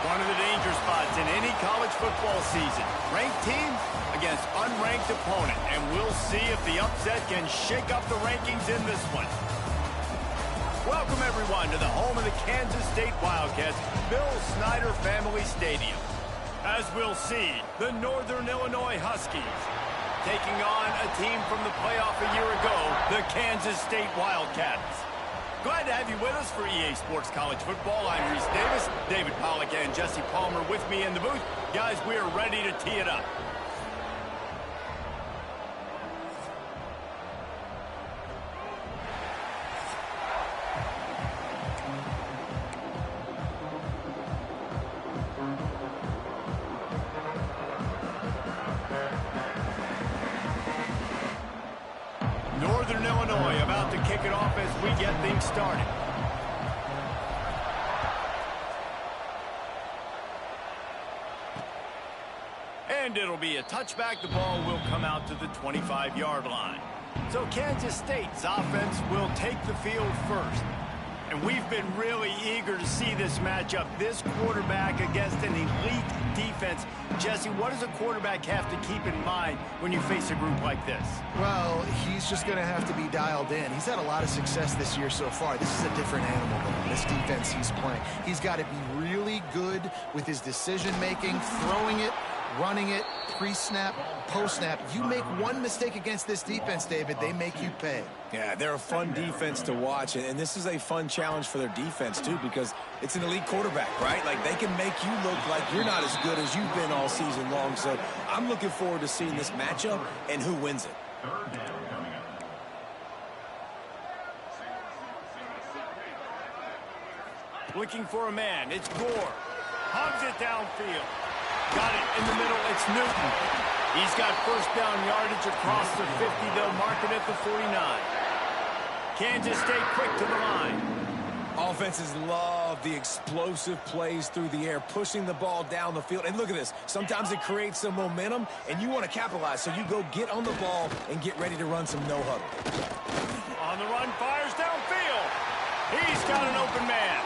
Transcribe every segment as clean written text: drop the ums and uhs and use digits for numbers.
One of the danger spots in any college football season. Ranked team against unranked opponent. And we'll see if the upset can shake up the rankings in this one. Welcome, everyone, to the home of the Kansas State Wildcats, Bill Snyder Family Stadium. As we'll see, the Northern Illinois Huskies taking on a team from the playoff a year ago, the Kansas State Wildcats. Glad to have you with us for EA Sports College Football. I'm Reese Davis, David Pollack and Jesse Palmer with me in the booth. Guys, we are ready to tee it up. Northern Illinois about to kick it off as we get things started. And it'll be a touchback. The ball will come out to the 25-yard line. So Kansas State's offense will take the field first. And we've been really eager to see this matchup. This quarterback against an elite defense. Jesse, what does a quarterback have to keep in mind when you face a group like this? Well, he's just going to have to be dialed in. He's had a lot of success this year so far. This is a different animal than this defense he's playing. He's got to be really good with his decision-making, throwing it, running it, pre-snap, post-snap. You make one mistake against this defense, David, they make you pay. Yeah, they're a fun defense to watch, and this is a fun challenge for their defense, too, because it's an elite quarterback, right? Like, they can make you look like you're not as good as you've been all season long, so I'm looking forward to seeing this matchup and who wins it. Looking for a man, it's Gore. Hugs it downfield. Got it in the middle, it's Newton. He's got first down yardage across the 50. They'll mark it at the 49. Kansas State quick to the line. Offenses love the explosive plays through the air, pushing the ball down the field. And look at this. Sometimes it creates some momentum, and you want to capitalize. So you go get on the ball and get ready to run some no-huddle. On the run, fires downfield. He's got an open man.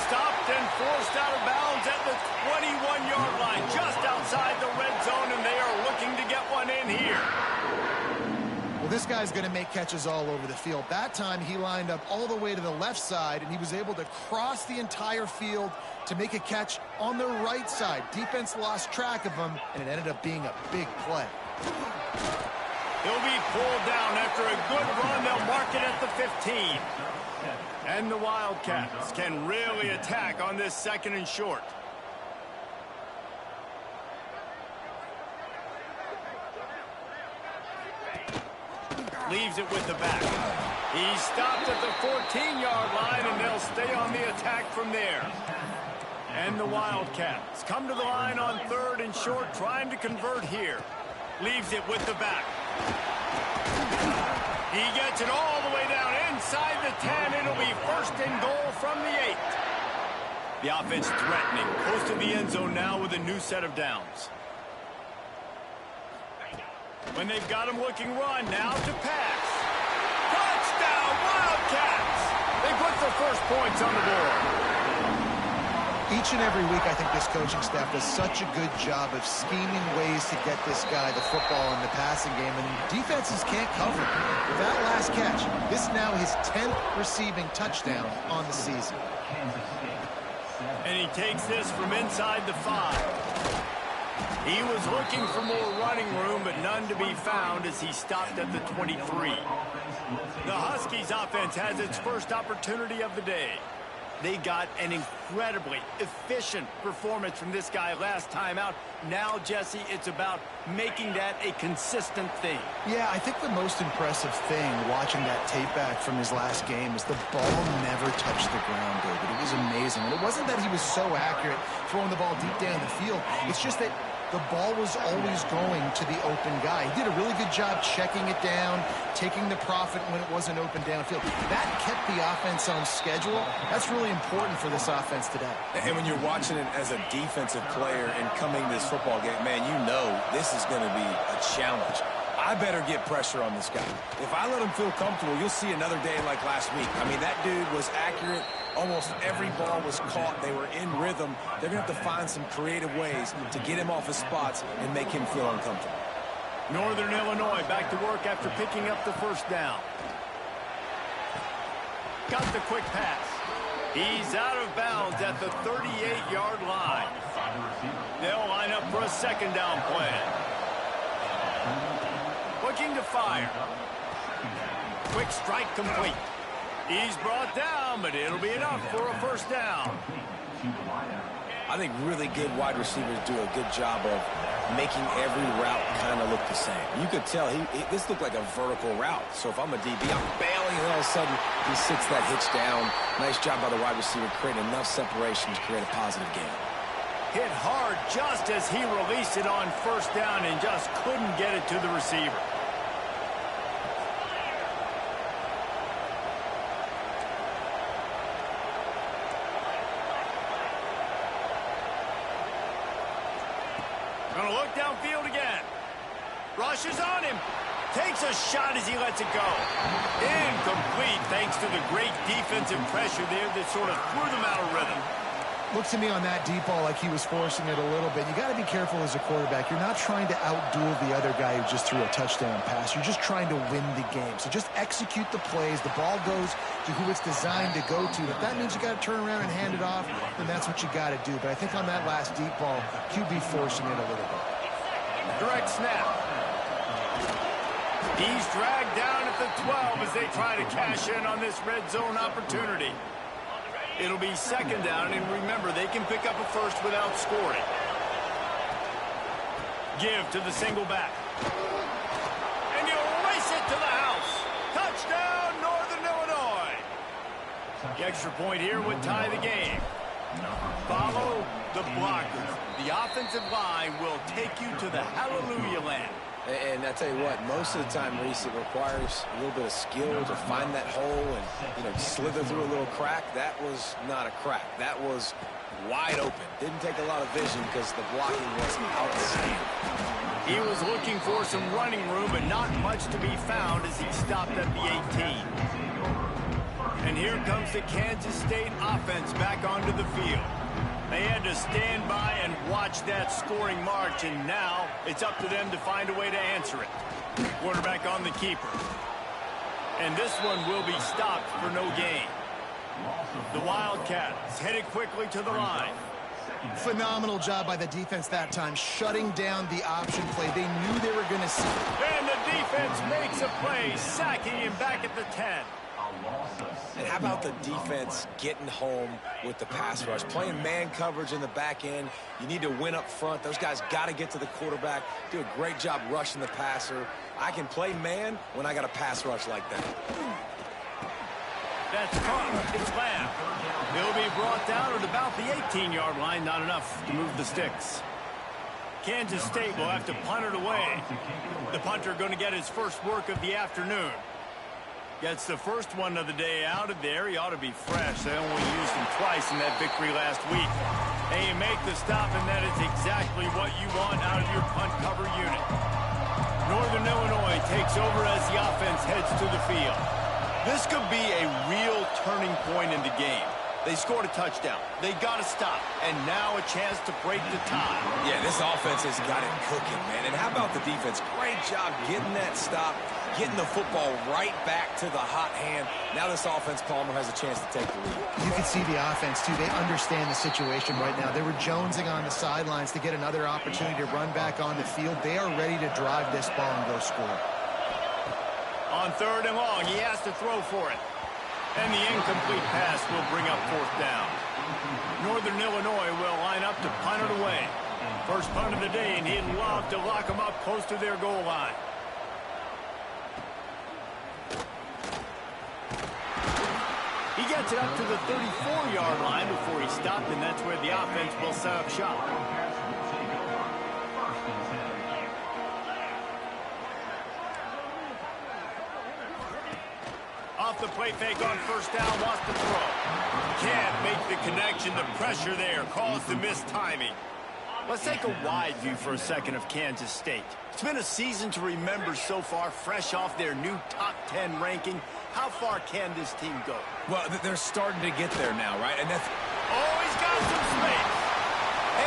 Stopped and forced out of bounds at the 21-yard line, just outside the red zone, and they are looking to get one in here. Well, this guy's going to make catches all over the field. That time, he lined up all the way to the left side, and he was able to cross the entire field to make a catch on the right side. Defense lost track of him, and it ended up being a big play. He'll be pulled down after a good run. They'll mark it at the 15. And the Wildcats can really attack on this second and short. Leaves it with the back. He's stopped at the 14-yard line, and they'll stay on the attack from there. And the Wildcats come to the line on third and short, trying to convert here. Leaves it with the back. He gets it all the way down inside the 10. It'll be first and goal from the 8. The offense threatening. Close to the end zone now with a new set of downs. When they've got him looking run, now to pass. Touchdown, Wildcats! They put the first points on the board. Each and every week, I think this coaching staff does such a good job of scheming ways to get this guy the football in the passing game, and defenses can't cover him. With that last catch, this is now his 10th receiving touchdown on the season. And he takes this from inside the 5. He was looking for more running room, but none to be found as he stopped at the 23. The Huskies offense has its first opportunity of the day. They got an incredibly efficient performance from this guy last time out. Now, Jesse, it's about making that a consistent thing. Yeah, I think the most impressive thing watching that tape back from his last game is the ball never touched the ground, David. It was amazing. And it wasn't that he was so accurate throwing the ball deep down the field. It's just that the ball was always going to the open guy. He did a really good job checking it down, taking the profit when it wasn't open downfield. That kept the offense on schedule. That's really important for this offense today. And when you're watching it as a defensive player and coming to this football game, man, you know this is going to be a challenge. I better get pressure on this guy. If I let him feel comfortable, you'll see another day like last week. I mean, that dude was accurate. Almost every ball was caught. They were in rhythm. They're going to have to find some creative ways to get him off his spots and make him feel uncomfortable. Northern Illinois back to work after picking up the first down. Got the quick pass. He's out of bounds at the 38-yard line. They'll line up for a second down play. Looking to fire. Quick strike complete. He's brought down, but it'll be enough for a first down. I think really good wide receivers do a good job of making every route kind of look the same. You could tell this looked like a vertical route. So if I'm a DB, I'm bailing, and all of a sudden he sits that hitch down. Nice job by the wide receiver, creating enough separation to create a positive gain. Hit hard just as he released it on first down and just couldn't get it to the receiver. Gonna look downfield again. Rushes on him. Takes a shot as he lets it go. Incomplete thanks to the great defensive pressure there that sort of threw them out of rhythm. Looks to me on that deep ball like he was forcing it a little bit. You got to be careful as a quarterback. You're not trying to outduel the other guy who just threw a touchdown pass. You're just trying to win the game. So just execute the plays. The ball goes to who it's designed to go to. If that means you got to turn around and hand it off, then that's what you got to do. But I think on that last deep ball, QB forcing it a little bit. Direct snap. He's dragged down at the 12 as they try to cash in on this red zone opportunity. It'll be second down, and remember, they can pick up a first without scoring. Give to the single back. And you race it to the house. Touchdown, Northern Illinois. The extra point here would tie the game. Follow the blockers. The offensive line will take you to the hallelujah land. And I tell you what, most of the time, Reese, it requires a little bit of skill to find that hole and, slither through a little crack. That was not a crack. That was wide open. Didn't take a lot of vision because the blocking was outstanding. He was looking for some running room, but not much to be found as he stopped at the 18. And here comes the Kansas State offense back onto the field. They had to stand by and watch that scoring march, and now it's up to them to find a way to answer it. Quarterback on the keeper. And this one will be stopped for no gain. The Wildcats headed quickly to the line. Phenomenal job by the defense that time, shutting down the option play. They knew they were going to see it. And the defense makes a play, sacking him back at the 10. And how about the defense getting home with the pass rush? Playing man coverage in the back end. You need to win up front. Those guys got to get to the quarterback. Do a great job rushing the passer. I can play man when I got a pass rush like that. That's caught. It's Lamb. He'll be brought down at about the 18-yard line. Not enough to move the sticks. Kansas State will have to punt it away. The punter going to get his first work of the afternoon. Gets the first one of the day out of there. He ought to be fresh. They only used him twice in that victory last week. And you make the stop, and that is exactly what you want out of your punt cover unit. Northern Illinois takes over as the offense heads to the field. This could be a real turning point in the game. They scored a touchdown. They got to stop. And now a chance to break the tie. Yeah, this offense has got it cooking, man. And how about the defense? Great job getting that stop, getting the football right back to the hot hand. Now this offense, Palmer, has a chance to take the lead. You can see the offense, too. They understand the situation right now. They were jonesing on the sidelines to get another opportunity to run back on the field. They are ready to drive this ball and go score. On third and long, he has to throw for it. And the incomplete pass will bring up fourth down. Northern Illinois will line up to punt it away. First punt of the day, and he'd love to lock them up close to their goal line. He gets it up to the 34-yard line before he stopped, and that's where the offense will set up shop. Off the play fake on first down, wants to throw. Can't make the connection. The pressure there caused the missed timing. Let's take a wide view for a second of Kansas State. It's been a season to remember so far, fresh off their new top 10 ranking. How far can this team go? Well, they're starting to get there now, right? And that's... Oh, he's got some space.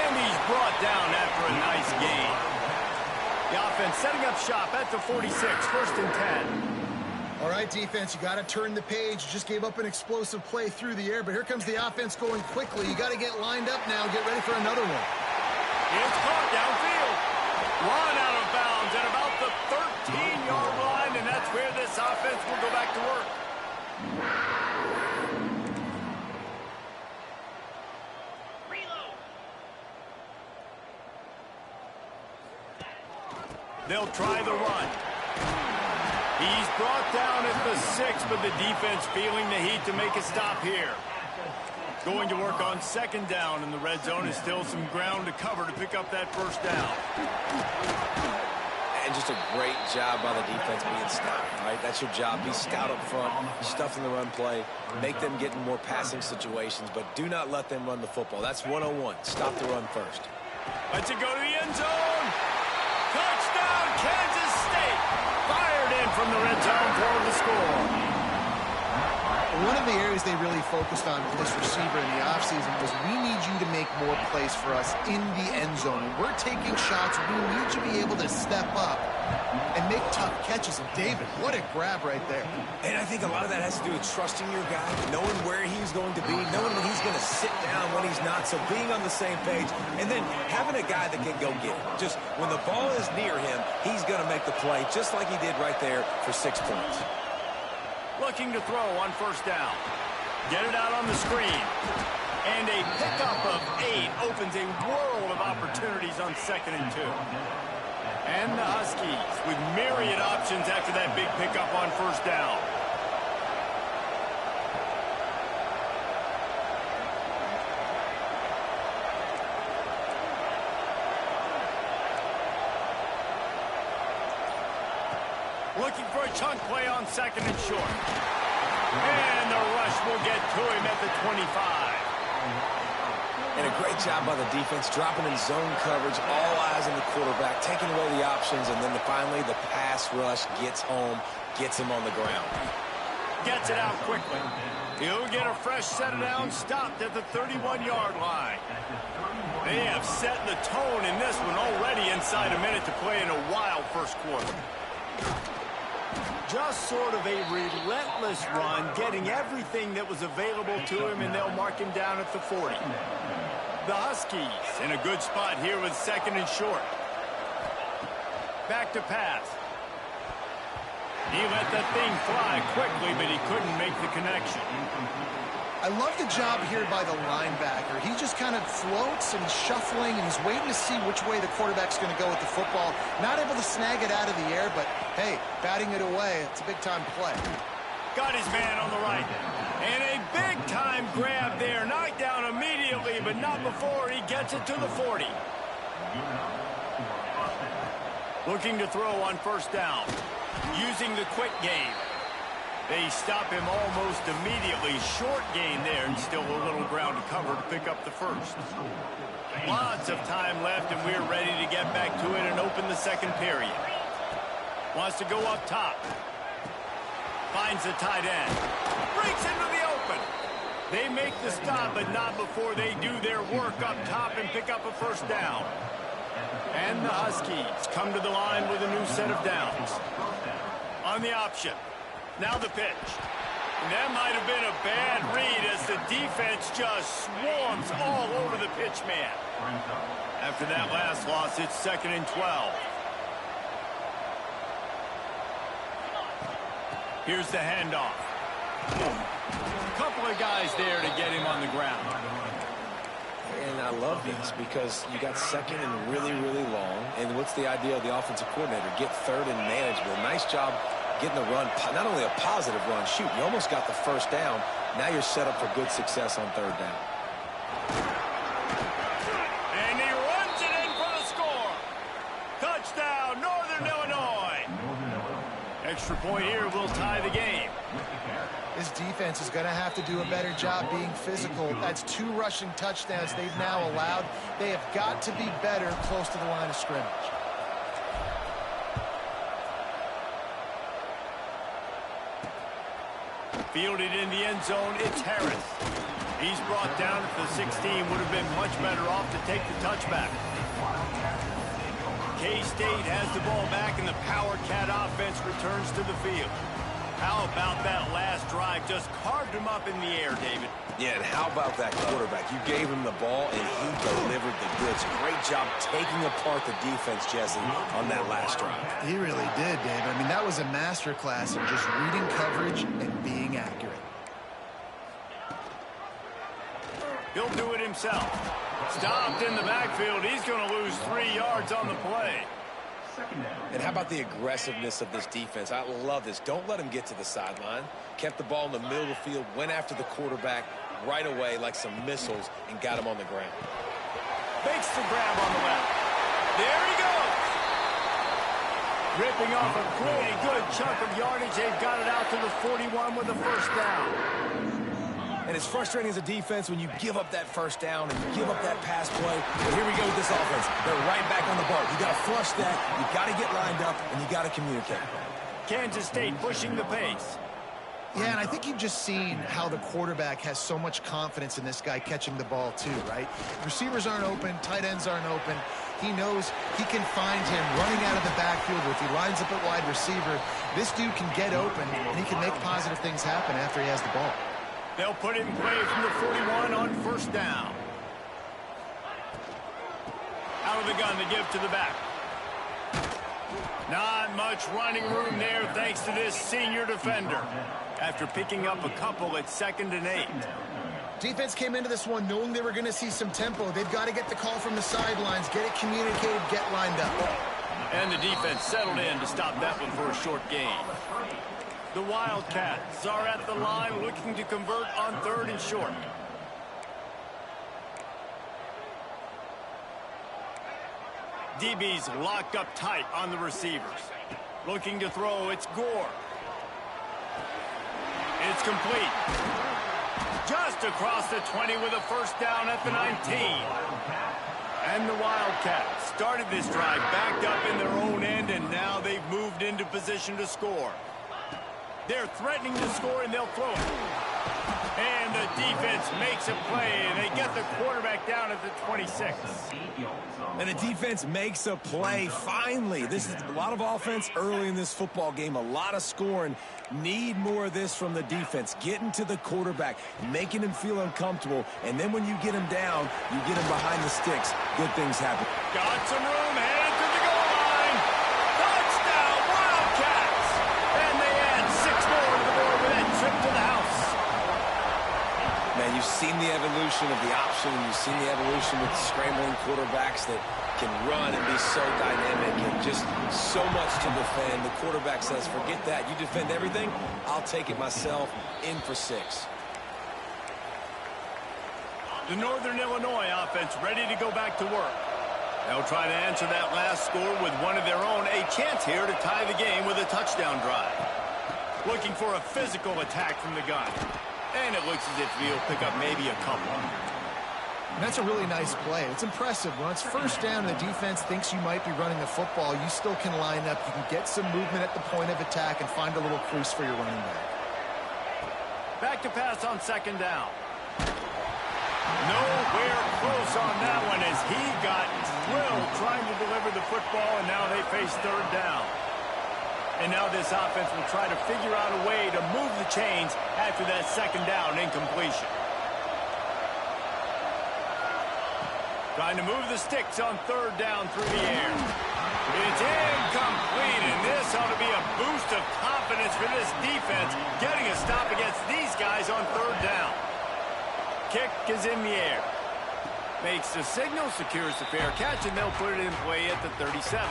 And he's brought down after a nice gain. The offense setting up shop at the 46, 1st and 10. All right, defense, you got to turn the page. You just gave up an explosive play through the air, but here comes the offense going quickly. You got to get lined up now. Get ready for another one. It's caught downfield. Run out of bounds at about the 13-yard line, and that's where this offense will go back to work. They'll try the run. He's brought down at the 6, but the defense feeling the heat to make a stop here. Going to work on 2nd down, and the red zone is still some ground to cover to pick up that 1st down. And just a great job by the defense being stout, right? That's your job. Be stout up front, stuff in the run play, make them get in more passing situations, but do not let them run the football. That's 101. Stop the run first. Let's it go to the end zone. Touchdown, Kansas State. Fired in from the red zone for the score. One of the areas they really focused on for this receiver in the offseason was we need you to make more plays for us in the end zone. When we're taking shots, we need you to be able to step up and make tough catches. And David, what a grab right there. And I think a lot of that has to do with trusting your guy, knowing where he's going to be, knowing when he's going to sit down, when he's not, so being on the same page, and then having a guy that can go get it. Just when the ball is near him, he's going to make the play, just like he did right there for 6 points. Looking to throw on 1st down. Get it out on the screen. And a pickup of 8 opens a world of opportunities on 2nd and 2. And the Huskies with myriad options after that big pickup on 1st down. Looking for a chunk play on 2nd and short. And the rush will get to him at the 25. And a great job by the defense, dropping in zone coverage, all eyes on the quarterback, taking away the options, and then finally the pass rush gets home, gets him on the ground. Gets it out quickly. He'll get a fresh set of downs, stopped at the 31-yard line. They have set the tone in this one already inside a minute to play in a wild 1st quarter. Just sort of a relentless run, getting everything that was available to him, and they'll mark him down at the 40. The Huskies in a good spot here with 2nd and short. Back to pass. He let that thing fly quickly, but he couldn't make the connection. I love the job here by the linebacker. He just kind of floats and he's shuffling and he's waiting to see which way the quarterback's going to go with the football. Not able to snag it out of the air, but hey, batting it away, it's a big-time play. Got his man on the right. And a big-time grab there. Knocked down immediately, but not before he gets it to the 40. Looking to throw on 1st down. Using the quick game. They stop him almost immediately. Short gain there, and still a little ground to cover to pick up the 1st. Lots of time left, and we're ready to get back to it and open the 2nd period. Wants to go up top. Finds the tight end. Breaks into the open. They make the stop, but not before they do their work up top and pick up a 1st down. And the Huskies come to the line with a new set of downs. On the option. Now the pitch. And that might have been a bad read as the defense just swarms all over the pitch man. After that last loss, it's 2nd and 12. Here's the handoff. A couple of guys there to get him on the ground. And I love these because you got 2nd and really, really long. And what's the idea of the offensive coordinator? Get 3rd and manageable. Nice job getting the run, not only a positive run, shoot, you almost got the 1st down. Now you're set up for good success on 3rd down. And he runs it in for the score. Touchdown, Northern Illinois. extra point here will tie the game. This defense is going to have to do a better job being physical. That's 2 rushing touchdowns they've now allowed. They have got to be better close to the line of scrimmage. Fielded in the end zone, it's Harris. He's brought down at the 16, would have been much better off to take the touchback. K-State has the ball back, and the Power Cat offense returns to the field. How about that last drive? Just carved him up in the air, David. Yeah, and how about that quarterback? You gave him the ball, and he delivered the goods. Great job taking apart the defense, Jesse, on that last drive. He really did, David. I mean, that was a masterclass in just reading coverage and being accurate. He'll do it himself. Stopped in the backfield. He's going to lose 3 yards on the play. And how about the aggressiveness of this defense? I love this. Don't let him get to the sideline. Kept the ball in the middle of the field, went after the quarterback right away like some missiles, and got him on the ground. Fakes the grab on the left. There he goes. Ripping off a pretty good chunk of yardage. They've got it out to the 41 with a first down. And it's frustrating as a defense when you give up that first down and you give up that pass play. But here we go with this offense. They're right back on the ball. You got to flush that. You got to get lined up, and you got to communicate. Kansas State pushing the pace. Yeah, and I think you've just seen how the quarterback has so much confidence in this guy catching the ball too, right? Receivers aren't open, tight ends aren't open. He knows he can find him running out of the backfield, or if he lines up at wide receiver, this dude can get open, and he can make positive things happen after he has the ball. They'll put it in play from the 41 on first down. Out of the gun to give to the back. Not much running room there thanks to this senior defender. After picking up a couple at 2nd and 8. Defense came into this one knowing they were going to see some tempo. They've got to get the call from the sidelines, get it communicated, get lined up. And the defense settled in to stop that one for a short gain. The Wildcats are at the line looking to convert on 3rd and short. DB's locked up tight on the receivers. Looking to throw, it's Gore. It's complete. Just across the 20 with a first down at the 19. And the Wildcats started this drive backed up in their own end, and now they've moved into position to score. They're threatening to score, and they'll throw it. And the defense makes a play, and they get the quarterback down at the 26. And the defense makes a play, finally. This is a lot of offense early in this football game, a lot of scoring. Need more of this from the defense. Getting to the quarterback, making him feel uncomfortable, and then when you get him down, you get him behind the sticks. Good things happen. Got some room, headed to the goal line. Touchdown, Wildcats! And they add 6 more to the board with that trip to the house. Man, you've seen the evolution of the option, and you've seen the evolution with scrambling quarterbacks that can run and be so dynamic and just so much to defend. The quarterback says, forget that. You defend everything, I'll take it myself. In for 6. The Northern Illinois offense ready to go back to work. They'll try to answer that last score with one of their own. A chance here to tie the game with a touchdown drive. Looking for a physical attack from the gun. And it looks as if he'll pick up maybe a couple. And that's a really nice play. It's impressive. When it's first down and the defense thinks you might be running the football, you still can line up. You can get some movement at the point of attack and find a little crease for your running back. Back to pass on 2nd down. Nowhere close on that one as he got drilled trying to deliver the football, and now they face 3rd down. And now this offense will try to figure out a way to move the chains after that 2nd down incompletion. Trying to move the sticks on 3rd down through the air. It's incomplete, and this ought to be a boost of confidence for this defense, getting a stop against these guys on 3rd down. Kick is in the air. Makes the signal, secures the fair catch, and they'll put it in play at the 37.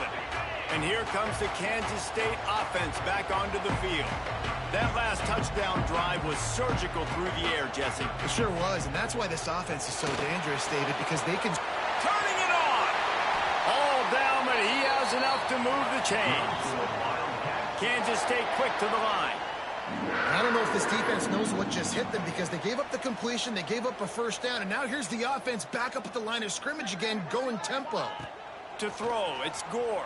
And here comes the Kansas State offense back onto the field. That last touchdown drive was surgical through the air, Jesse. It sure was, and that's why this offense is so dangerous, David, because they can... Turning it on! All down, but he has enough to move the chains. Kansas State quick to the line. I don't know if this defense knows what just hit them because they gave up the completion, they gave up a first down, and now here's the offense back up at the line of scrimmage again, going tempo. To throw, it's Gore.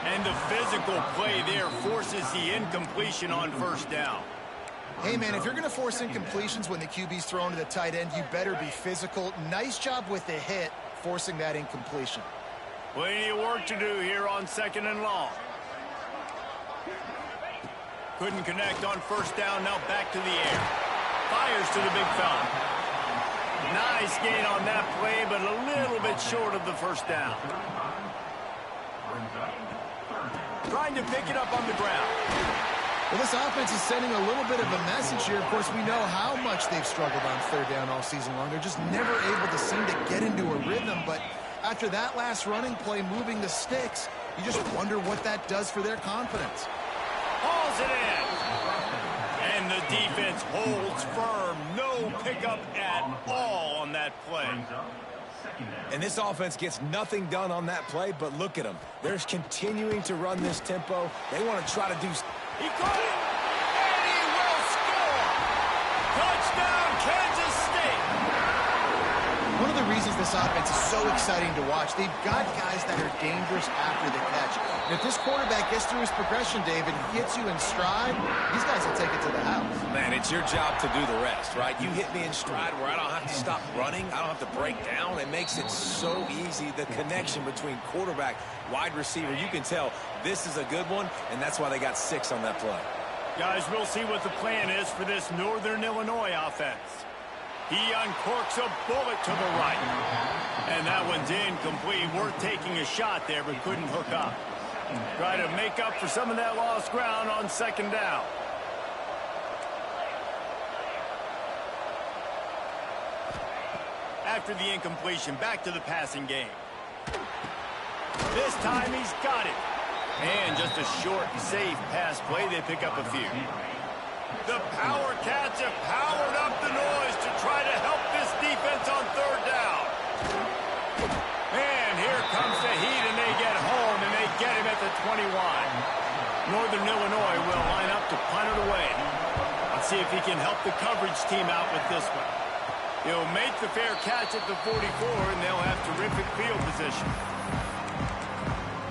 And the physical play there forces the incompletion on first down. Hey, man, if you're going to force incompletions when the QB's thrown to the tight end, you better be physical. Nice job with the hit, forcing that incompletion. Plenty of work to do here on 2nd and long. Couldn't connect on first down, now back to the air. Fires to the big fella. Nice gain on that play, but a little bit short of the first down. Trying to pick it up on the ground. Well, this offense is sending a little bit of a message here. Of course, we know how much they've struggled on third down all season long. They're just never able to seem to get into a rhythm, but after that last running play moving the sticks, you just wonder what that does for their confidence. Hauls it in. And the defense holds firm. No pickup at all on that play. And this offense gets nothing done on that play, but look at them. They're continuing to run this tempo. They want to try to do... He caught it, and he will score. Touchdown, Kansas State. One of the reasons this offense is so exciting to watch, they've got guys that are dangerous after the catch. And if this quarterback gets through his progression, David, hits you in stride, these guys will take it to the house. Man, it's your job to do the rest, right? You hit me in stride where I don't have to stop running. I don't have to break down. It makes it so easy, the connection between quarterback, wide receiver. You can tell this is a good one, and that's why they got 6 on that play. Guys, we'll see what the plan is for this Northern Illinois offense. He uncorks a bullet to the right. And that one's incomplete. Worth taking a shot there, but couldn't hook up. Try to make up for some of that lost ground on 2nd down. After the incompletion, back to the passing game. This time he's got it. And just a short, safe pass play. They pick up a few. The Power Cats have powered up the noise to try to help this defense on 3rd down. And here comes the heat, and they get home, and they get him at the 21. Northern Illinois will line up to punt it away. Let's see if he can help the coverage team out with this one. He'll make the fair catch at the 44, and they'll have terrific field position.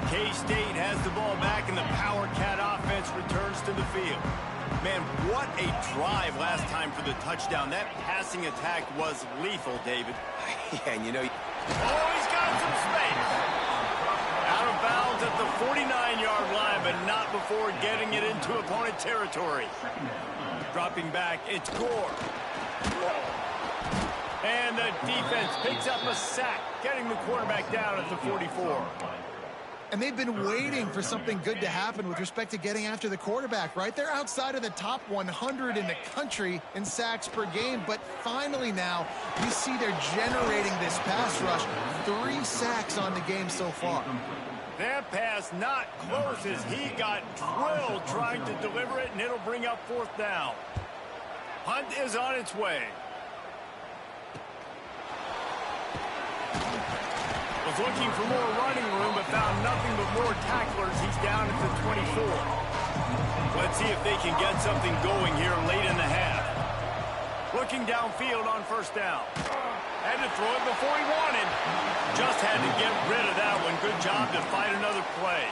K-State has the ball back, and the Power Cat offense returns to the field. Man, what a drive last time for the touchdown. That passing attack was lethal, David. Yeah, and you know... Oh, he's got some space. Out of bounds at the 49-yard line, but not before getting it into opponent territory. Dropping back, it's Gore. And the defense picks up a sack, getting the quarterback down at the 44. And they've been waiting for something good to happen with respect to getting after the quarterback, right? They're outside of the top 100 in the country in sacks per game, but finally now you see they're generating this pass rush. 3 sacks on the game so far. That pass not close as he got drilled trying to deliver it, and it'll bring up 4th down. Hunt is on its way. Was looking for more running room, but found nothing but more tacklers. He's down at the 24. Let's see if they can get something going here late in the half. Looking downfield on 1st down. Had to throw it before he wanted. Just had to get rid of that one. Good job to fight another play.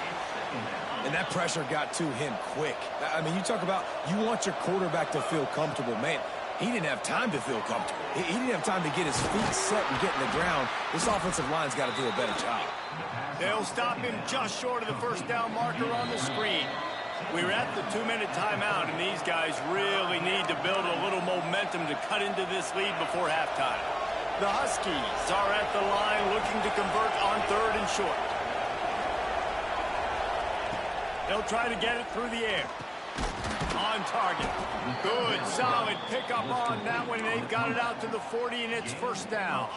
And that pressure got to him quick. I mean, you talk about you want your quarterback to feel comfortable. Man, he didn't have time to feel comfortable. He didn't have time to get his feet set and get in the ground. This offensive line's got to do a better job. They'll stop him just short of the 1st down marker on the screen. We're at the 2-minute timeout, and these guys really need to build a little momentum to cut into this lead before halftime. The Huskies are at the line looking to convert on 3rd and short. They'll try to get it through the air. On target. Good, solid pickup on that one. They've got it out to the 40, and it's 1st down.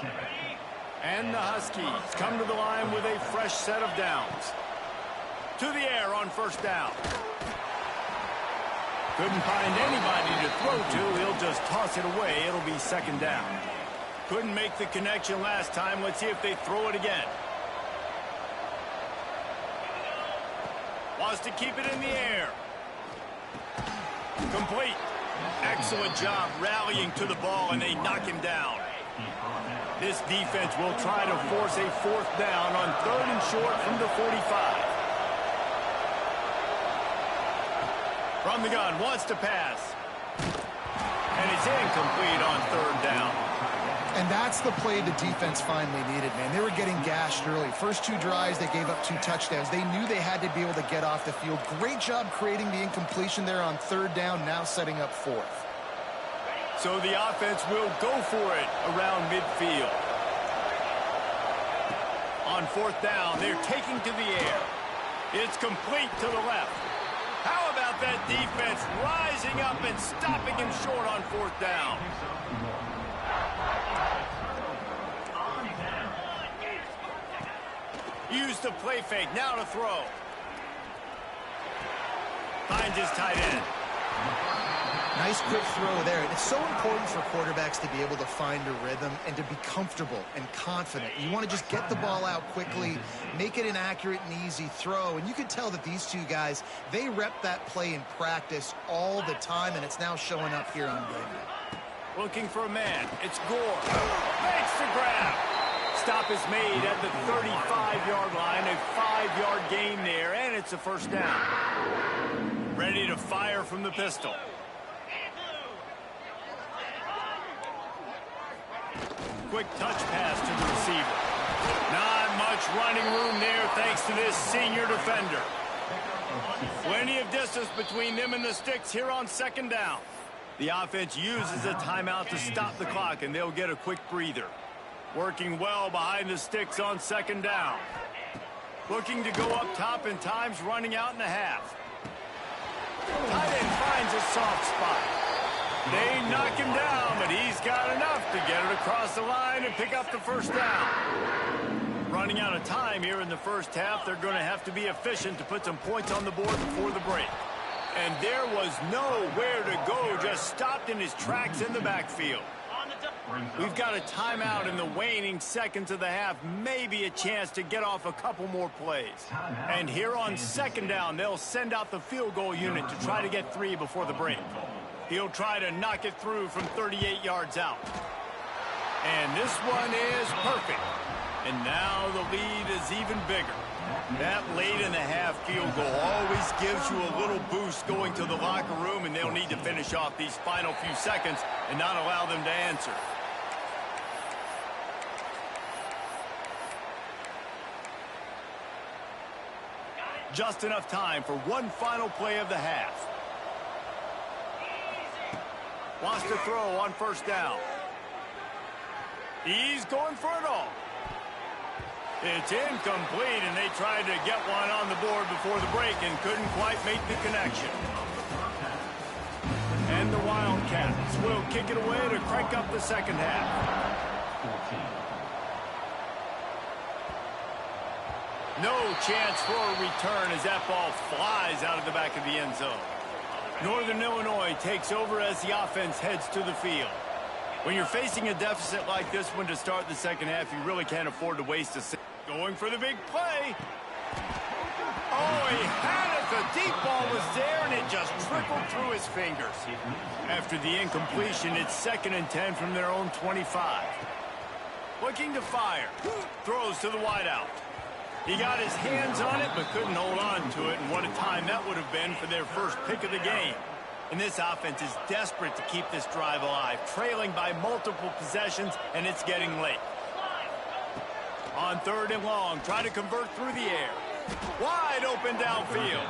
And the Huskies come to the line with a fresh set of downs. To the air on 1st down. Couldn't find anybody to throw to. He'll just toss it away. It'll be 2nd down. Couldn't make the connection last time. Let's see if they throw it again. Wants to keep it in the air. Complete. Excellent job rallying to the ball, and they knock him down. This defense will try to force a 4th down on 3rd and short from the 45. From the gun, wants to pass. And it's incomplete on 3rd down. And that's the play the defense finally needed, man. They were getting gashed early. First 2 drives, they gave up 2 touchdowns. They knew they had to be able to get off the field. Great job creating the incompletion there on 3rd down, now setting up 4th. So the offense will go for it around midfield. On 4th down, they're taking to the air. It's complete to the left. How about that defense rising up and stopping him short on 4th down? Use the play fake, now to throw. Finds his tight end. Nice quick throw there. And it's so important for quarterbacks to be able to find a rhythm and to be comfortable and confident. You want to just get the ball out quickly, make it an accurate and easy throw. And you can tell that these 2 guys, they rep that play in practice all the time, and it's now showing up here on game day. Looking for a man. It's Gore. Makes the grab. Stop is made at the 35-yard line. A 5-yard gain there, and it's a 1st down. Ready to fire from the pistol. Quick touch pass to the receiver. Not much running room there thanks to this senior defender. Plenty of distance between them and the sticks here on 2nd down. The offense uses a timeout to stop the clock, and they'll get a quick breather. Working well behind the sticks on 2nd down. Looking to go up top, and time's running out in the half. Tight end finds a soft spot. They knock him down, but he's got enough to get it across the line and pick up the 1st down. Running out of time here in the 1st half, they're going to have to be efficient to put some points on the board before the break. And there was nowhere to go, just stopped in his tracks in the backfield. We've got a timeout in the waning seconds of the half, maybe a chance to get off a couple more plays. And here on 2nd down, they'll send out the field goal unit to try to get 3 before the break. He'll try to knock it through from 38 yards out. And this one is perfect. And now the lead is even bigger. That late in the half field goal always gives you a little boost going to the locker room, and they'll need to finish off these final few seconds and not allow them to answer. Just enough time for one final play of the half. Wants to throw on 1st down. He's going for it all. It's incomplete, and they tried to get one on the board before the break and couldn't quite make the connection. And the Wildcats will kick it away to crank up the 2nd half. No chance for a return as that ball flies out of the back of the end zone. Northern Illinois takes over as the offense heads to the field. When you're facing a deficit like this one to start the 2nd half, you really can't afford to waste a second. Going for the big play. Oh, he had it. The deep ball was there, and it just trickled through his fingers. After the incompletion, it's 2nd and 10 from their own 25. Looking to fire. Throws to the wideout. He got his hands on it, but couldn't hold on to it, and what a time that would have been for their first pick of the game. And this offense is desperate to keep this drive alive, trailing by multiple possessions, and it's getting late. On 3rd and long, try to convert through the air. Wide open downfield.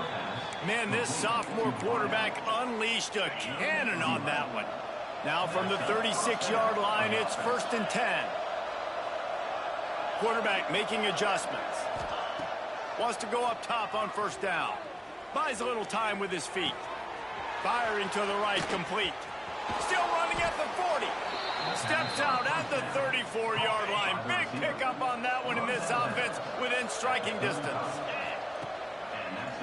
Man, this sophomore quarterback unleashed a cannon on that one. Now from the 36-yard line, it's 1st and 10. Quarterback making adjustments. Wants to go up top on 1st down. Buys a little time with his feet. Firing to the right, complete. Still running at the 40. Steps out at the 34-yard line. Big pickup on that one in this offense within striking distance.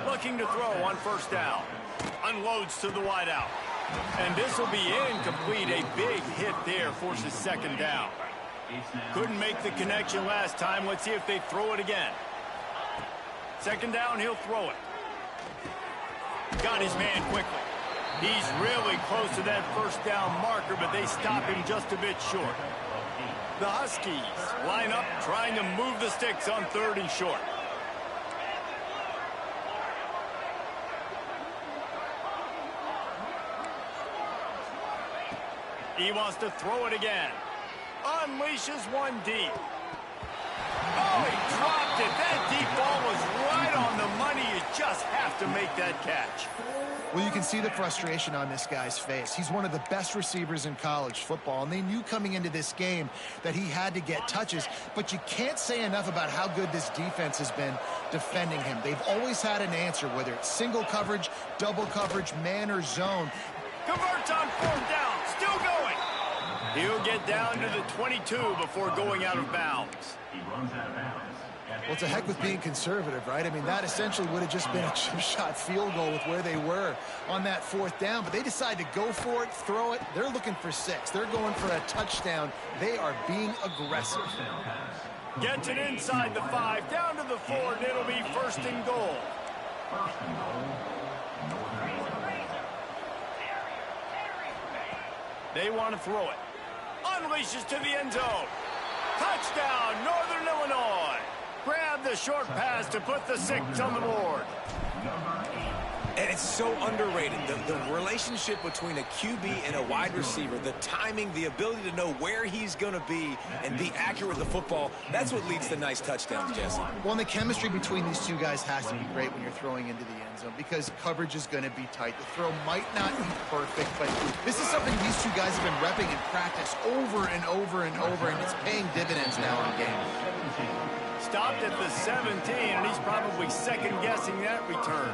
Looking to throw on 1st down. Unloads to the wideout. And this will be incomplete. A big hit there forces 2nd down. Couldn't make the connection last time. Let's see if they throw it again. 2nd down, he'll throw it. Got his man quickly. He's really close to that first down marker, but they stop him just a bit short. The Huskies line up trying to move the sticks on 3rd and short. He wants to throw it again. Unleashes one deep. Oh, he dropped it. That deep ball was right on the money. You just have to make that catch. Well, you can see the frustration on this guy's face. He's one of the best receivers in college football, and they knew coming into this game that he had to get touches, but you can't say enough about how good this defense has been defending him. They've always had an answer, whether it's single coverage, double coverage, man, or zone. Converts on 4th down. Still going. He'll get down to the 22 before going out of bounds. Well, it's a heck with being conservative, right? I mean, that essentially would have just been a chip shot field goal with where they were on that 4th down. But they decide to go for it, throw it. They're looking for 6. They're going for a touchdown. They are being aggressive. Gets it inside the 5, down to the 4, and it'll be 1st and goal. They want to throw it. Unleashes to the end zone. Touchdown, Northern Illinois. Grab the short pass to put the 6 on the board. And it's so underrated. The relationship between a QB and a wide receiver, the timing, the ability to know where he's going to be and be accurate with the football, that's what leads to nice touchdowns, Jesse. Well, and the chemistry between these two guys has to be great when you're throwing into the end zone because coverage is going to be tight. The throw might not be perfect, but this is something these two guys have been repping in practice over and over and over, and it's paying dividends now in games. Stopped at the 17, and he's probably second-guessing that return.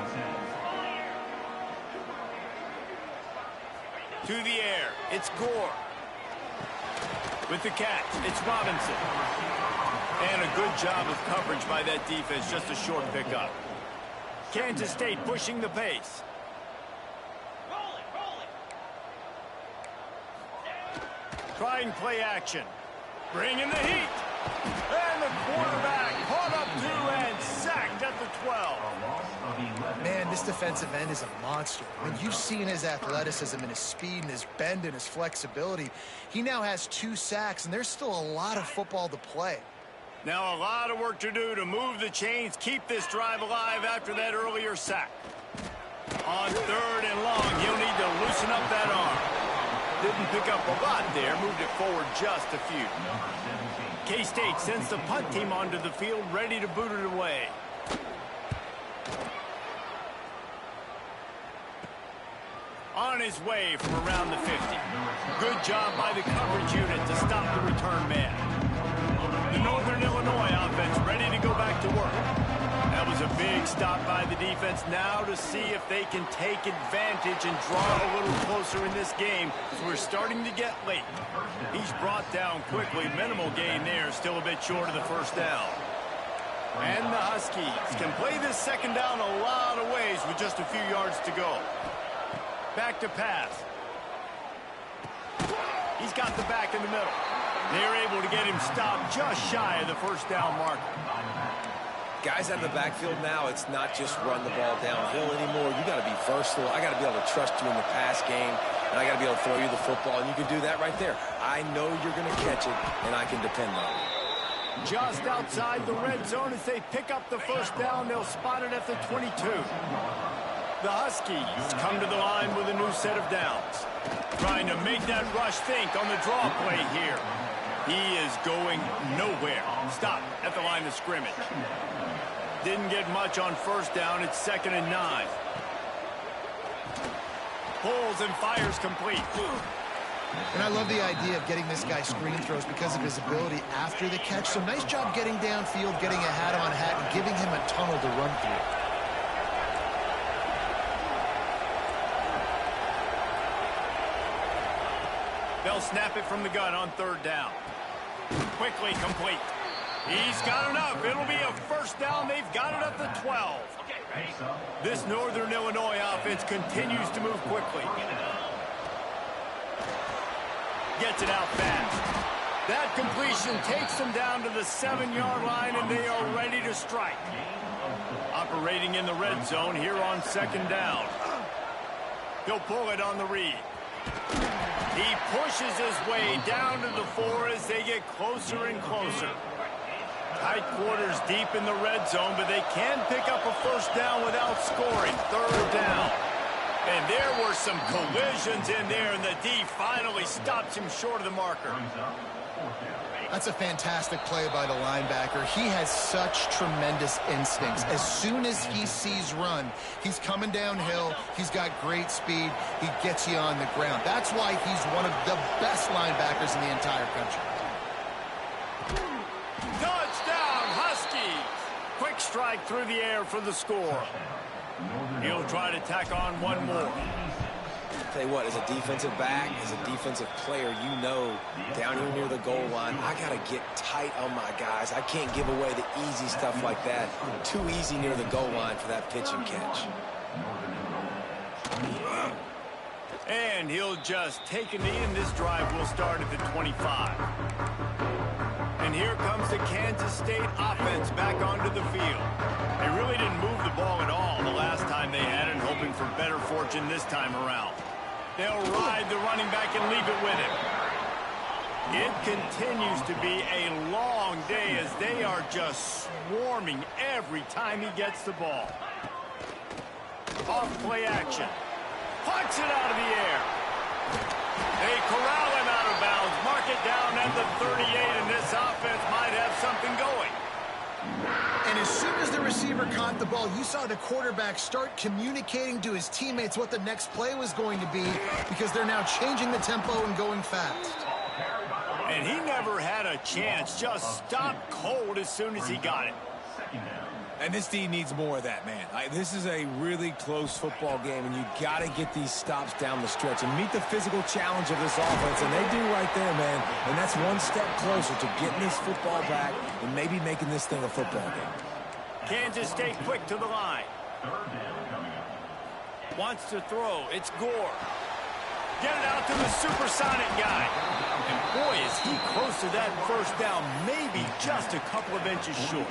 To the air, it's Gore. With the catch, it's Robinson. And a good job of coverage by that defense, just a short pickup. Kansas State pushing the pace. Trying play action. Bringing the heat. And the quarterback caught up to and sacked at the 12. Man, this defensive end is a monster. When you've seen his athleticism and his speed and his bend and his flexibility, he now has 2 sacks, and there's still a lot of football to play. Now a lot of work to do to move the chains, keep this drive alive after that earlier sack. On 3rd and long, he'll need to loosen up that arm. Didn't pick up a lot there, moved it forward just a few. K-State sends the punt team onto the field, ready to boot it away. On his way from around the 50. Good job by the coverage unit to stop the return man. The Northern Illinois offense ready to go back to work. That was a big stop by the defense. Now to see if they can take advantage and draw a little closer in this game as we're starting to get late. He's brought down quickly. Minimal gain there. Still a bit short of the 1st down. And the Huskies can play this 2nd down a lot of ways with just a few yards to go. Back to pass. He's got the back in the middle. They're able to get him stopped just shy of the 1st down marker. Guys out of the backfield now, it's not just run the ball downhill anymore. You got to be versatile. I got to be able to trust you in the pass game, and I got to be able to throw you the football, and you can do that right there. I know you're going to catch it, and I can depend on it. Just outside the red zone as they pick up the 1st down. They'll spot it at the 22. The Huskies come to the line with a new set of downs. Trying to make that rush think on the draw play here. He is going nowhere. Stop at the line of scrimmage. Didn't get much on 1st down. It's 2nd and 9. Pulls and fires complete. And I love the idea of getting this guy screen throws because of his ability after the catch. So nice job getting downfield, getting a hat-on-hat, and giving him a tunnel to run through. They'll snap it from the gun on 3rd down. Quickly complete. He's got enough. It'll be a 1st down. They've got it at the 12. This Northern Illinois offense continues to move quickly. Gets it out fast. That completion takes them down to the 7-yard line, and they are ready to strike. Operating in the red zone here on 2nd down. He'll pull it on the read. He pushes his way down to the 4 as they get closer and closer. Tight quarters deep in the red zone, but they can pick up a first down without scoring. Third down. And there were some collisions in there, and the D finally stops him short of the marker. That's a fantastic play by the linebacker. He has such tremendous instincts. As soon as he sees run, he's coming downhill. He's got great speed. He gets you on the ground. That's why he's one of the best linebackers in the entire country. Touchdown, Huskies! Quick strike through the air for the score. He'll try to tack on one more. Tell you what, as a defensive back, as a defensive player, you know, down here near the goal line, I got to get tight on my guys. I can't give away the easy stuff like that. Too easy near the goal line for that pitch and catch. And he'll just take a knee, and this drive will start at the 25. And here comes the Kansas State offense back onto the field. They really didn't move the ball at all the last time they had it, hoping for better fortune this time around. They'll ride the running back and leave it with him. It continues to be a long day as they are just swarming every time he gets the ball. Off play action. Punch it out of the air. They corral him out of bounds. Mark it down at the 38, and this offense might have something going. And as soon as the receiver caught the ball, you saw the quarterback start communicating to his teammates what the next play was going to be, because they're now changing the tempo and going fast. And he never had a chance. Just stopped cold as soon as he got it. And this D needs more of that, man. This is a really close football game, and you got to get these stops down the stretch and meet the physical challenge of this offense, and they do right there, man. And that's one step closer to getting this football back and maybe making this thing a football game. Kansas State quick to the line. Wants to throw. It's Gore. Get it out to the supersonic guy. And boy, is he close to that first down, maybe just a couple of inches short.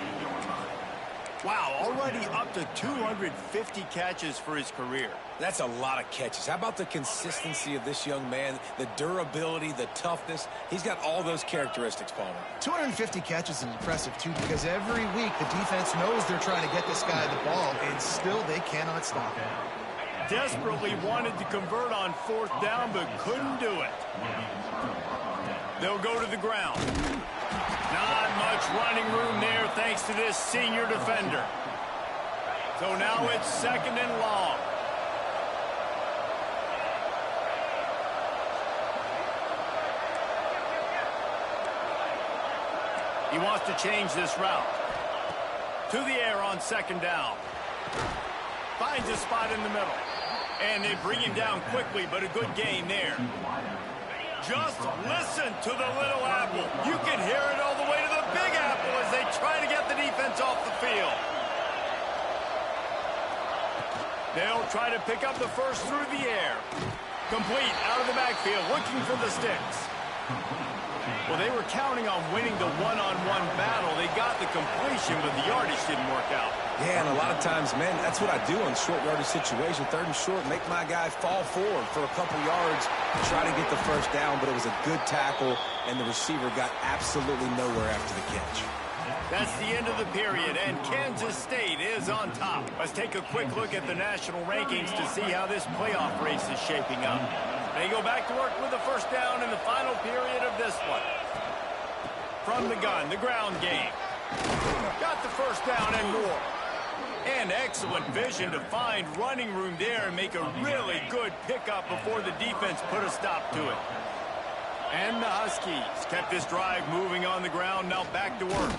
Wow, already up to 250 catches for his career. That's a lot of catches. How about the consistency of this young man, the durability, the toughness? He's got all those characteristics, Palmer. 250 catches is impressive, too, because every week the defense knows they're trying to get this guy the ball, and still they cannot stop him. Desperately wanted to convert on fourth down, but couldn't do it. They'll go to the ground. Not much running room there thanks to this senior defender. So now it's second and long. He wants to change this route. To the air on second down. Finds a spot in the middle. And they bring him down quickly, but a good gain there. Just listen to the little apple. You can hear it all the way to the big apple as they try to get the defense off the field. They'll try to pick up the first through the air. Complete out of the backfield, looking for the sticks. Well, they were counting on winning the one-on-one battle. They got the completion, but the yardage didn't work out. Yeah, and a lot of times, man, that's what I do on short yardage situation. Third and short, make my guy fall forward for a couple yards, try to get the first down, but it was a good tackle, and the receiver got absolutely nowhere after the catch. That's the end of the period, and Kansas State is on top. Let's take a quick look at the national rankings to see how this playoff race is shaping up. They go back to work with the first down in the final period of this one. From the gun, the ground game. Got the first down and more. And excellent vision to find running room there and make a really good pickup before the defense put a stop to it. And the Huskies kept this drive moving on the ground, now back to work.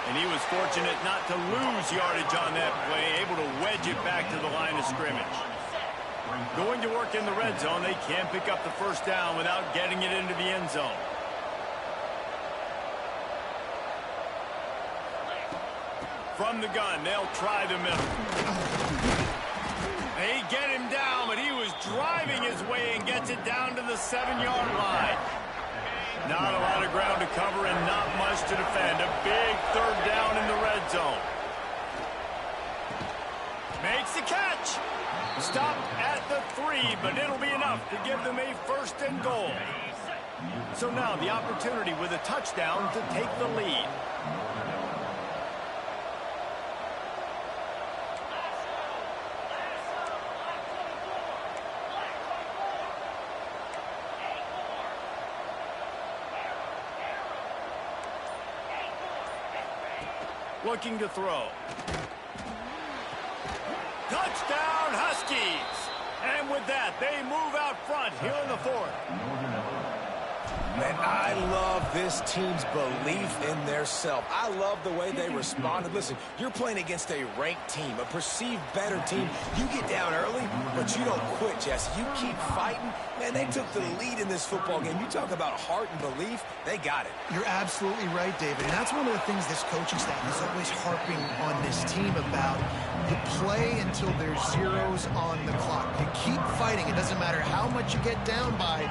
And he was fortunate not to lose yardage on that play, able to wedge it back to the line of scrimmage. Going to work in the red zone, they can't pick up the first down without getting it into the end zone. From the gun, they'll try the middle. They get him down, but he was driving his way and gets it down to the 7-yard line. Not a lot of ground to cover and not much to defend. A big third down in the red zone. Makes the catch. Stopped at the 3, but it'll be enough to give them a 1st and goal. So now the opportunity with a touchdown to take the lead. Looking to throw. Touchdown, Huskies! And with that, they move out front here in the 4th. Man, I love this team's belief in their self. I love the way they responded. Listen, you're playing against a ranked team, a perceived better team. You get down early, but you don't quit, Jesse. You keep fighting. Man, they took the lead in this football game. You talk about heart and belief, they got it. You're absolutely right, David. And that's one of the things this coaching staff is always harping on this team about. You play until there's zeros on the clock. You keep fighting. It doesn't matter how much you get down by.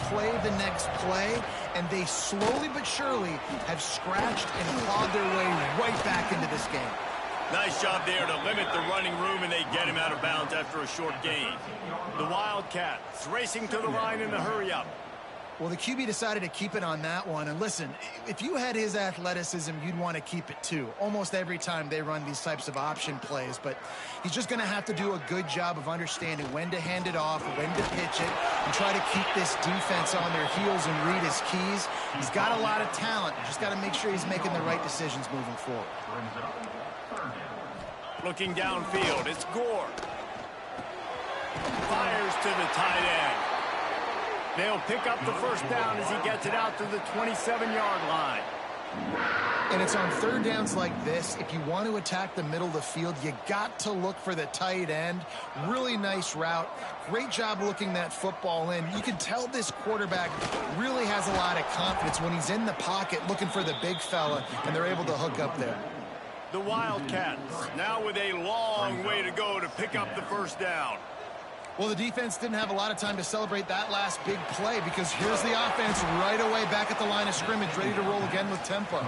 Play the next play, and they slowly but surely have scratched and clawed their way right back into this game. Nice job there to limit the running room, and they get him out of bounds after a short gain. The Wildcats racing to the line in the hurry-up. Well, the QB decided to keep it on that one. And listen, if you had his athleticism, you'd want to keep it too. Almost every time they run these types of option plays. But he's just going to have to do a good job of understanding when to hand it off, when to pitch it, and try to keep this defense on their heels and read his keys. He's got a lot of talent. Just got to make sure he's making the right decisions moving forward. Looking downfield, it's Gore. Fires to the tight end. They'll pick up the 1st down as he gets it out to the 27-yard line. And it's on 3rd downs like this. If you want to attack the middle of the field, you got to look for the tight end. Really nice route. Great job looking that football in. You can tell this quarterback really has a lot of confidence when he's in the pocket looking for the big fella, and they're able to hook up there. The Wildcats now with a long way to go to pick up the 1st down. Well, the defense didn't have a lot of time to celebrate that last big play because here's the offense right away back at the line of scrimmage, ready to roll again with tempo.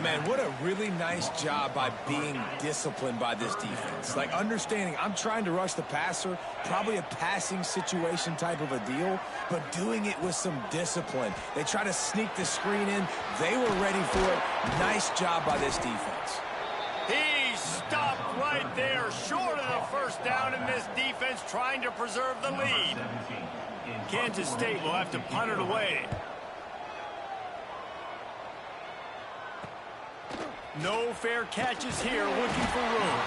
Man, what a really nice job by being disciplined by this defense. Like, understanding I'm trying to rush the passer, probably a passing situation type of a deal, but doing it with some discipline. They try to sneak the screen in. They were ready for it. Nice job by this defense. He stopped right there, short of the 1st down, and this defense trying to preserve the lead. Kansas State will have to punt it away. No fair catches here, looking for room.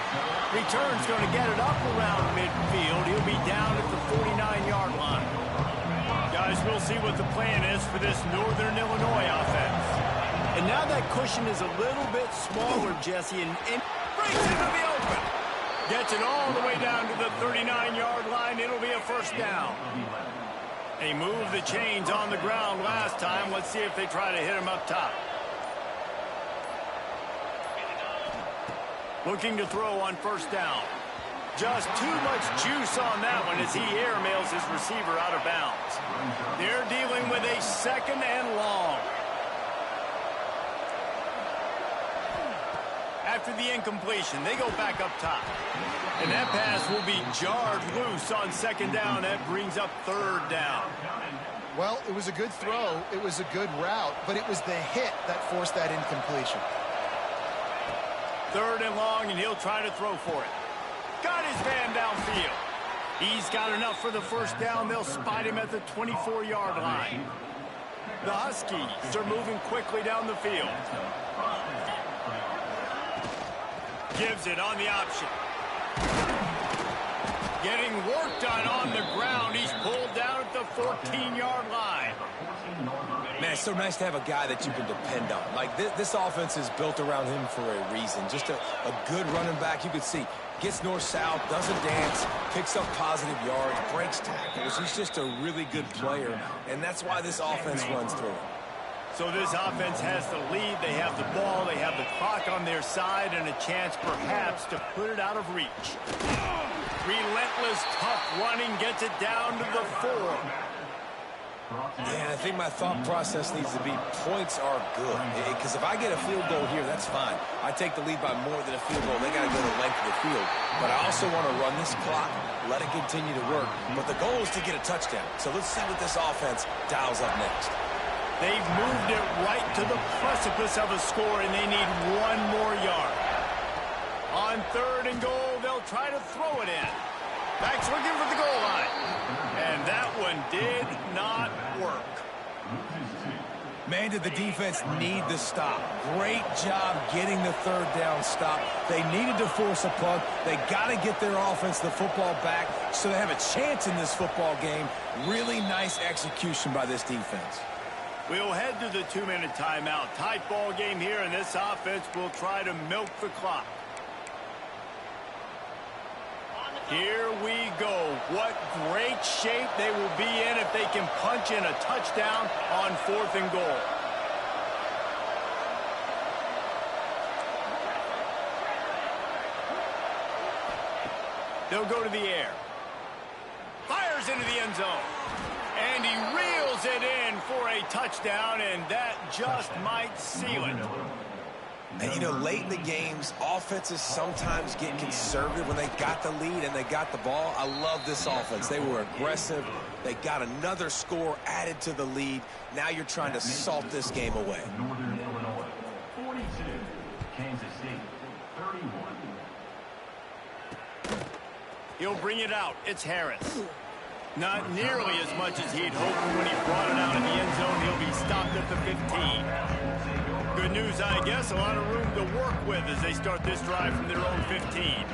Return's going to get it up around midfield. He'll be down at the 49-yard line. Guys, we'll see what the plan is for this Northern Illinois offense. And now that cushion is a little bit smaller, Jesse, and breaks into the open. Gets it all the way down to the 39-yard line. It'll be a 1st down. They moved the chains on the ground last time. Let's see if they try to hit him up top. Looking to throw on 1st down. Just too much juice on that one as he airmails his receiver out of bounds. They're dealing with a 2nd and long. After the incompletion, they go back up top. And that pass will be jarred loose on 2nd down. That brings up 3rd down. Well, it was a good throw. It was a good route, but it was the hit that forced that incompletion. 3rd and long, and he'll try to throw for it. Got his man downfield. He's got enough for the 1st down. They'll spot him at the 24-yard line. The Huskies are moving quickly down the field. Gives it on the option. Getting work done on the ground. He's pulled down at the 14-yard line. Man, it's so nice to have a guy that you can depend on. Like, this offense is built around him for a reason. Just a good running back. You can see, gets north-south, doesn't dance, picks up positive yards, breaks tackles. He's just a really good player, and that's why this offense runs through him. So this offense has the lead. They have the ball. They have the clock on their side and a chance perhaps to put it out of reach. Relentless, tough running gets it down to the 4. Yeah, I think my thought process needs to be points are good. Because if I get a field goal here, that's fine. I take the lead by more than a field goal. They got to go the length of the field. But I also want to run this clock, let it continue to work. But the goal is to get a touchdown. So let's see what this offense dials up next. They've moved it right to the precipice of a score, and they need one more yard. On 3rd and goal, they'll try to throw it in. Back's looking for the goal line. And that one did not work. Man, did the defense need the stop. Great job getting the 3rd down stop. They needed to force a punt. They got to get their offense the football back so they have a chance in this football game. Really nice execution by this defense. We'll head to the 2-minute timeout. Tight ball game here, and this offense will try to milk the clock. Here we go. What great shape they will be in if they can punch in a touchdown on 4th and goal. They'll go to the air. Fires into the end zone. And he reels it in for a touchdown, and that just might seal it. And, you know, late in the games, offenses sometimes get conservative when they got the lead and they got the ball. I love this offense. They were aggressive. They got another score added to the lead. Now you're trying to salt this game away. Northern Illinois, 42. Kansas State, 31. He'll bring it out. It's Harris. Not nearly as much as he'd hoped when he brought it out in the end zone. He'll be stopped at the 15. Good news, I guess. A lot of room to work with as they start this drive from their own 15.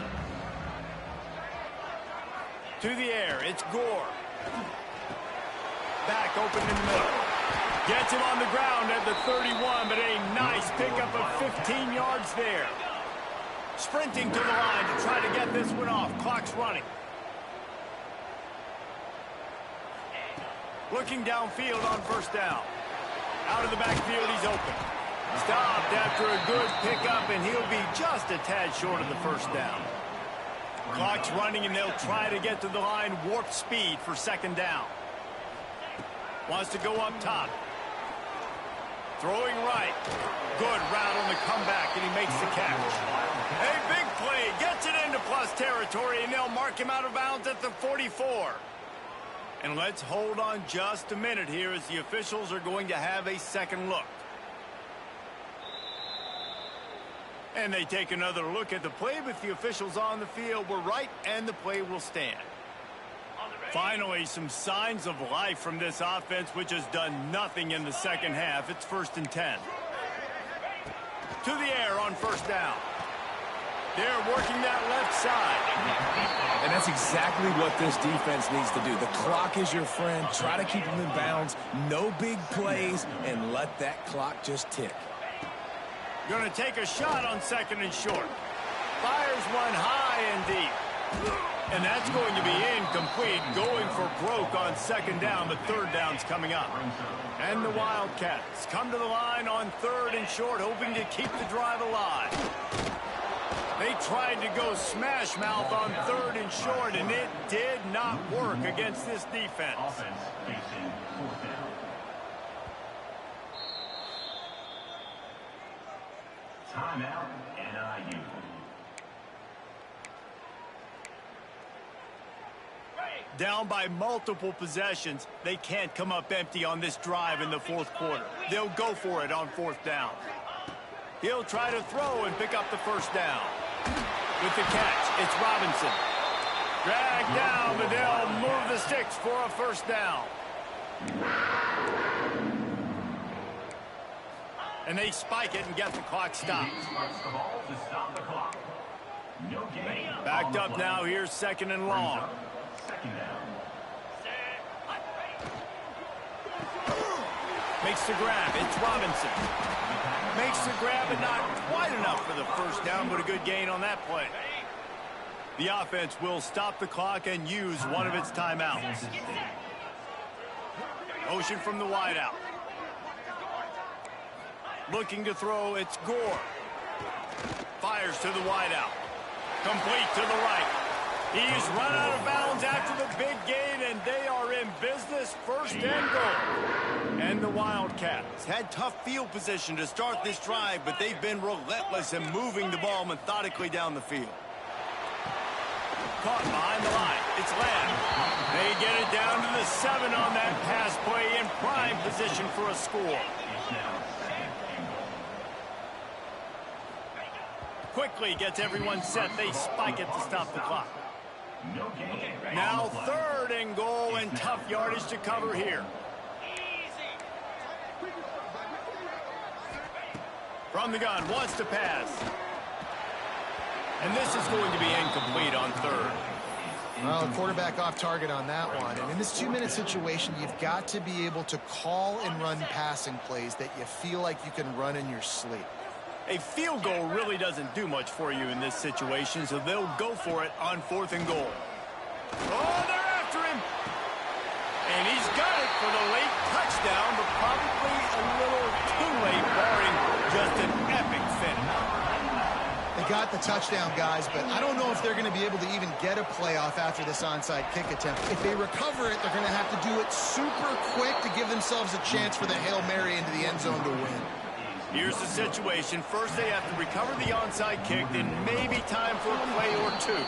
To the air, it's Gore. Back open in the middle. Gets him on the ground at the 31, but a nice pickup of 15 yards there. Sprinting to the line to try to get this one off. Clock's running. Looking downfield on 1st down. Out of the backfield, he's open. Stopped after a good pickup, and he'll be just a tad short of the 1st down. Clock's running, and they'll try to get to the line warp speed for 2nd down. Wants to go up top. Throwing right. Good route on the comeback, and he makes the catch. A big play. Gets it into plus territory, and they'll mark him out of bounds at the 44. And let's hold on just a minute here as the officials are going to have a second look. And they take another look at the play, but the officials on the field were right, and the play will stand. Finally, some signs of life from this offense, which has done nothing in the second half. It's 1st and 10. To the air on 1st down. They're working that left side. And that's exactly what this defense needs to do. The clock is your friend. Try to keep them in bounds. No big plays, and let that clock just tick. Going to take a shot on 2nd and short. Fires one high and deep. And that's going to be incomplete. Going for broke on 2nd down, but 3rd down's coming up. And the Wildcats come to the line on 3rd and short, hoping to keep the drive alive. They tried to go smash mouth on 3rd and short, and it did not work against this defense. Offense facing 4th down. Timeout, NIU. Down by multiple possessions, they can't come up empty on this drive in the 4th quarter. They'll go for it on 4th down. He'll try to throw and pick up the 1st down. With the catch, it's Robinson. Dragged down, but they'll move the sticks for a 1st down. And they spike it and get the clock stopped. Backed up now, here's 2nd and long. Makes the grab, it's Robinson. Makes the grab, but not quite enough for the 1st down, but a good gain on that play. The offense will stop the clock and use one of its timeouts. Motion from the wideout. Looking to throw, it's Gore. Fires to the wideout. Complete to the right. He's run out of bounds after the big gain, and they are in business, first and goal. And the Wildcats had tough field position to start this drive, but they've been relentless in moving the ball methodically down the field. Caught behind the line. It's Lamb. They get it down to the 7 on that pass play, in prime position for a score. Quickly gets everyone set. They spike it to stop the clock. Now 3rd and goal, and tough yardage to cover here. From the gun, wants to pass. And this is going to be incomplete on 3rd. Well, the quarterback off target on that one. And in this 2-minute situation, you've got to be able to call and run passing plays that you feel like you can run in your sleep. A field goal really doesn't do much for you in this situation, so they'll go for it on 4th and goal. Oh, they're after him. And he's got it for the late touchdown, but probably a little too late, barring just an epic finish. They got the touchdown, guys, but I don't know if they're going to be able to even get a playoff after this onside kick attempt. If they recover it, they're going to have to do it super quick to give themselves a chance for the Hail Mary into the end zone to win. Here's the situation. First, they have to recover the onside kick, then maybe time for a play or two.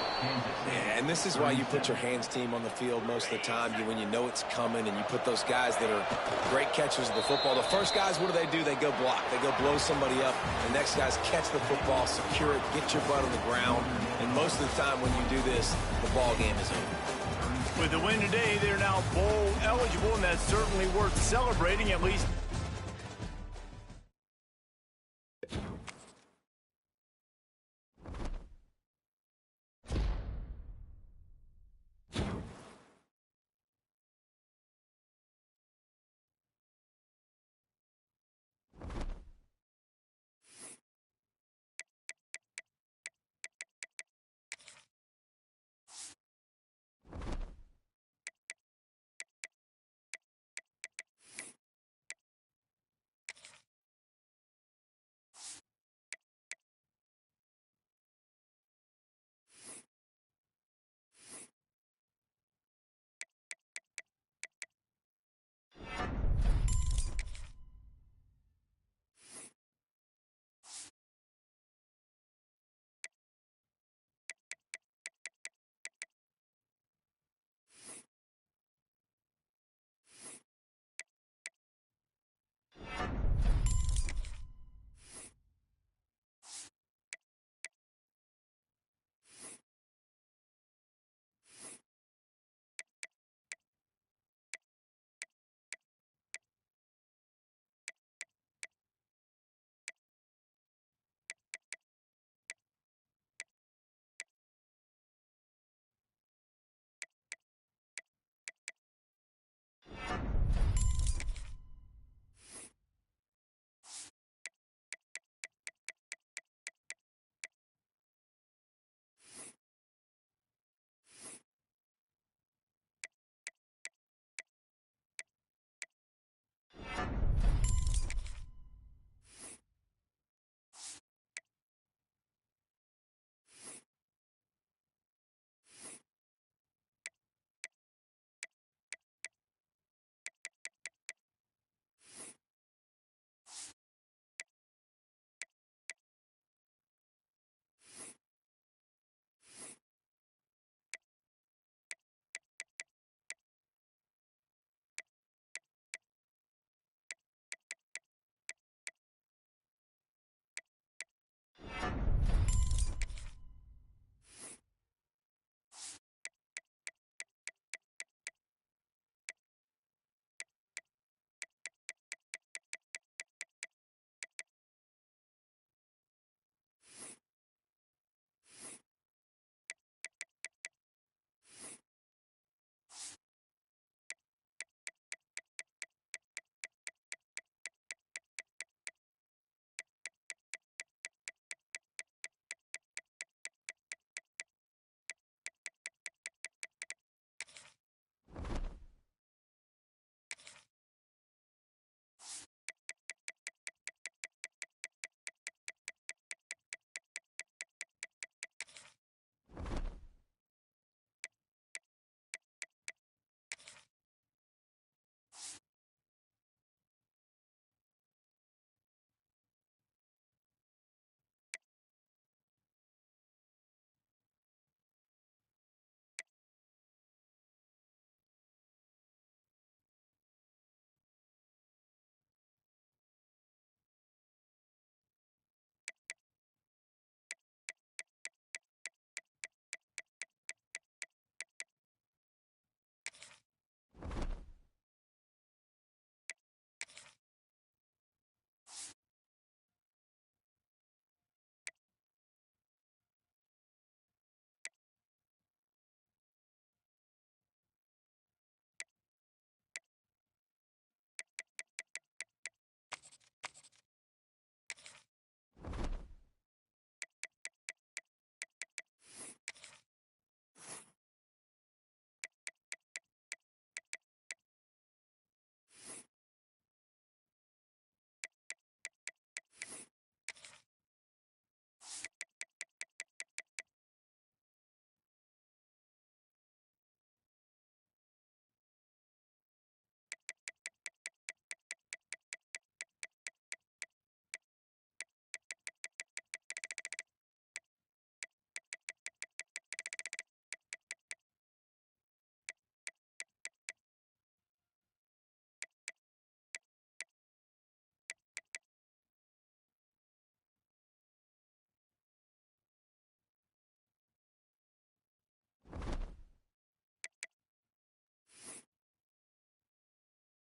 Yeah, and this is why you put your hands team on the field most of the time, when you know it's coming, and you put those guys that are great catchers of the football. The first guys, what do? They go block. They go blow somebody up. The next guys catch the football, secure it, get your butt on the ground. And most of the time when you do this, the ball game is over. With the win today, they're now bowl eligible, and that's certainly worth celebrating, at least